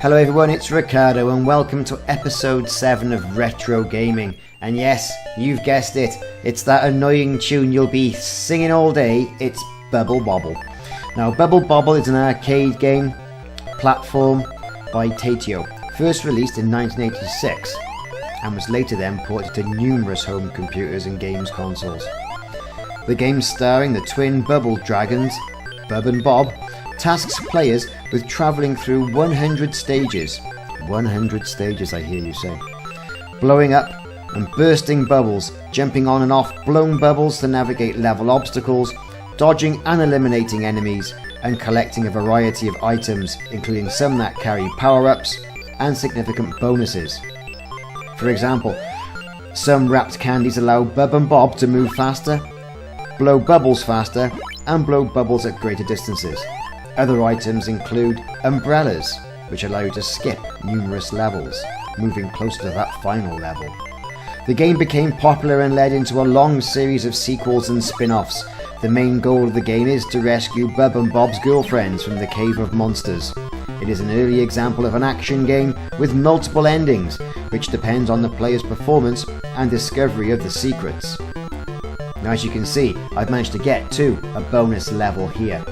Hello everyone, it's Ricardo and welcome to episode 7 of Retro Gaming. And yes, you've guessed it, it's that annoying tune you'll be singing all day, it's Bubble Bobble. Now Bubble Bobble is an arcade game, platform by Tatio, first released in 1986 and was later then ported to numerous home computers and games consoles. The game, starring the twin bubble dragons, Bub and Bob, tasks players with travelling through 100 stages. 100 stages, I hear you say. Blowing up and bursting bubbles, jumping on and off blown bubbles to navigate level obstacles, dodging and eliminating enemies, and collecting a variety of items, including some that carry power-ups and significant bonuses. For example, some wrapped candies allow Bub and Bob to move faster, blow bubbles faster, and blow bubbles at greater distances. Other items include umbrellas, which allow you to skip numerous levels, moving closer to that final level. The game became popular and led into a long series of sequels and spin-offs. The main goal of the game is to rescue Bub and Bob's girlfriends from the Cave of Monsters. It is an early example of an action game with multiple endings, which depends on the player's performance and discovery of the secrets. Now, as you can see, I've managed to get to a bonus level here.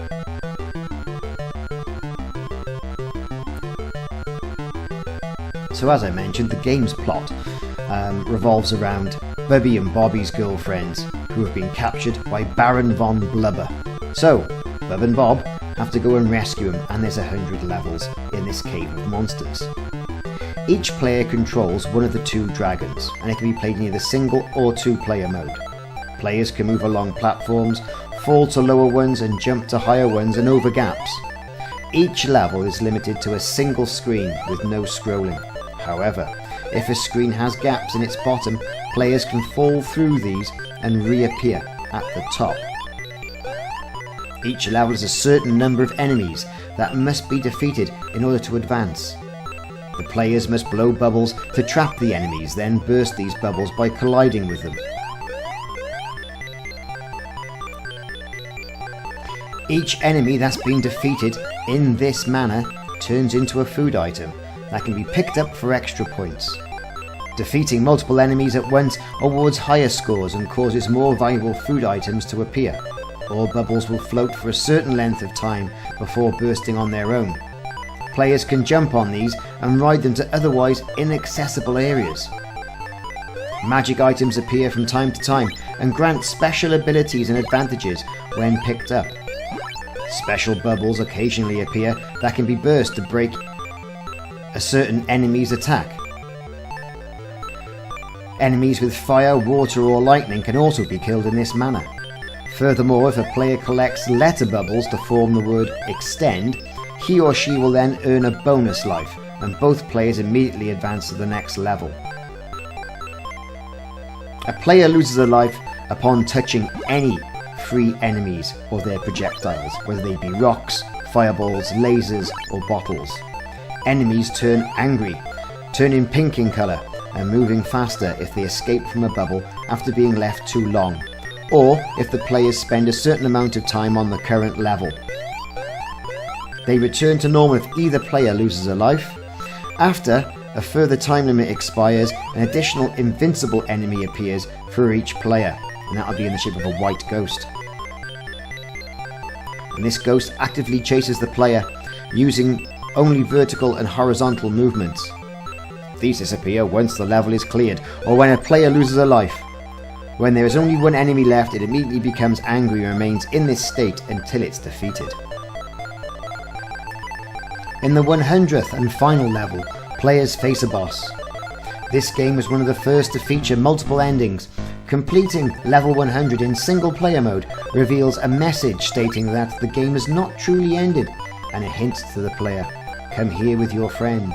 So as I mentioned, the game's plot revolves around Bubby and Bobby's girlfriends, who have been captured by Baron von Blubber. So, Bub and Bob have to go and rescue him, and there's 100 levels in this Cave of Monsters. Each player controls one of the two dragons, and it can be played in either single or two-player mode. Players can move along platforms, fall to lower ones and jump to higher ones and over gaps. Each level is limited to a single screen with no scrolling. However, if a screen has gaps in its bottom, players can fall through these and reappear at the top. Each level has a certain number of enemies that must be defeated in order to advance. The players must blow bubbles to trap the enemies, then burst these bubbles by colliding with them. Each enemy that's been defeated in this manner turns into a food item that can be picked up for extra points. Defeating multiple enemies at once awards higher scores and causes more valuable food items to appear. All bubbles will float for a certain length of time before bursting on their own. Players can jump on these and ride them to otherwise inaccessible areas. Magic items appear from time to time and grant special abilities and advantages when picked up. Special bubbles occasionally appear that can be burst to break a certain enemy's attack. Enemies with fire, water or lightning can also be killed in this manner. Furthermore, if a player collects letter bubbles to form the word extend, he or she will then earn a bonus life, and both players immediately advance to the next level. A player loses a life upon touching any free enemies or their projectiles, whether they be rocks, fireballs, lasers or bottles. Enemies turn angry, turning pink in colour and moving faster if they escape from a bubble after being left too long, or if the players spend a certain amount of time on the current level. They return to normal if either player loses a life. After a further time limit expires, an additional invincible enemy appears for each player, and that will be in the shape of a white ghost. And this ghost actively chases the player using only vertical and horizontal movements. These disappear once the level is cleared, or when a player loses a life. When there is only one enemy left, it immediately becomes angry and remains in this state until it's defeated. In the 100th and final level, players face a boss. This game was one of the first to feature multiple endings. Completing level 100 in single player mode reveals a message stating that the game has not truly ended, and it hints to the player, "Come here with your friend."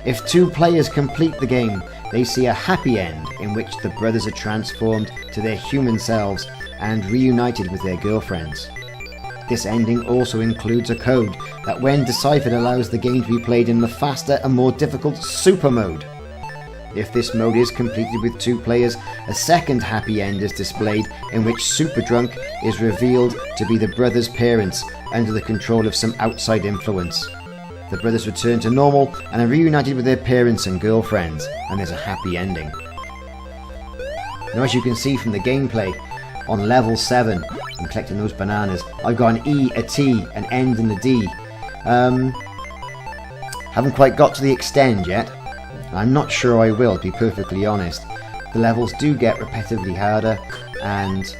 If two players complete the game, they see a happy end in which the brothers are transformed to their human selves and reunited with their girlfriends. This ending also includes a code that, when deciphered, allows the game to be played in the faster and more difficult Super Mode. If this mode is completed with two players, a second happy end is displayed in which Super Drunk is revealed to be the brothers' parents under the control of some outside influence. The brothers return to normal and are reunited with their parents and girlfriends, and there's a happy ending. Now, as you can see from the gameplay, on level 7, I'm collecting those bananas, I've got an E, a T, an N and a D. Haven't quite got to the extend yet. I'm not sure I will, to be perfectly honest. The levels do get repetitively harder, and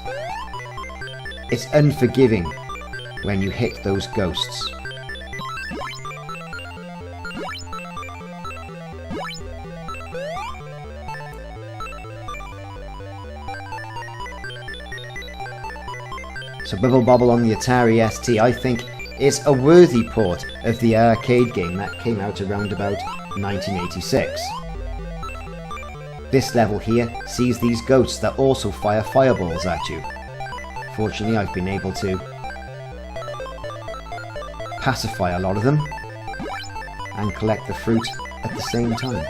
it's unforgiving when you hit those ghosts. So Bubble Bobble on the Atari ST, I think, is a worthy port of the arcade game that came out around about 1986. This level here sees these ghosts that also fire fireballs at you. Fortunately, I've been able to pacify a lot of them and collect the fruit at the same time.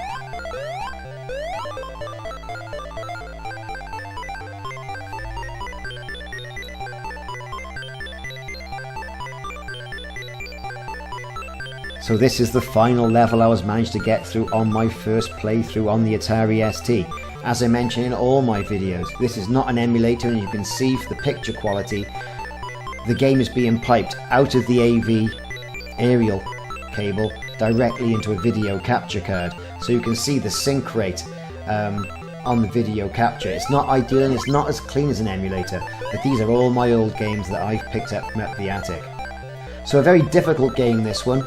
So this is the final level I was managed to get through on my first playthrough on the Atari ST. As I mentioned in all my videos, this is not an emulator, and you can see for the picture quality, the game is being piped out of the AV aerial cable directly into a video capture card. So you can see the sync rate on the video capture. It's not ideal and it's not as clean as an emulator, but these are all my old games that I've picked up from the attic. So a very difficult game, this one.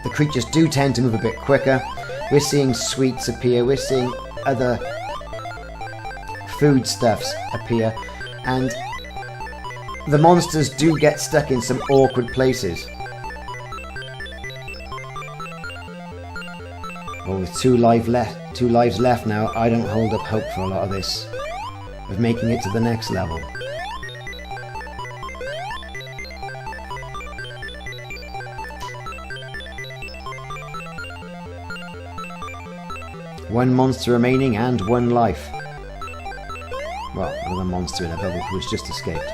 The creatures do tend to move a bit quicker. We're seeing sweets appear, we're seeing other foodstuffs appear, and the monsters do get stuck in some awkward places. Well, with two lives left now, I don't hold up hope for a lot of this, of making it to the next level. One monster remaining and one life. Well, another monster in a bubble who has just escaped.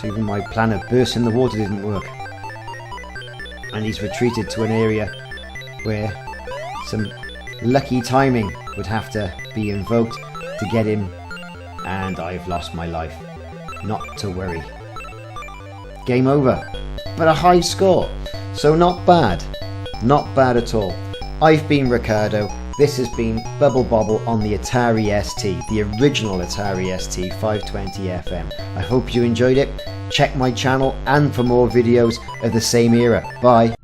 So even my plan of bursting the water didn't work. And he's retreated to an area where some lucky timing would have to be invoked to get him. And I've lost my life. Not to worry. Game over. But a high score. So not bad. Not bad at all. I've been Ricardo. This has been Bubble Bobble on the Atari ST. The original Atari ST 520 FM. I hope you enjoyed it. Check my channel and for more videos of the same era. Bye.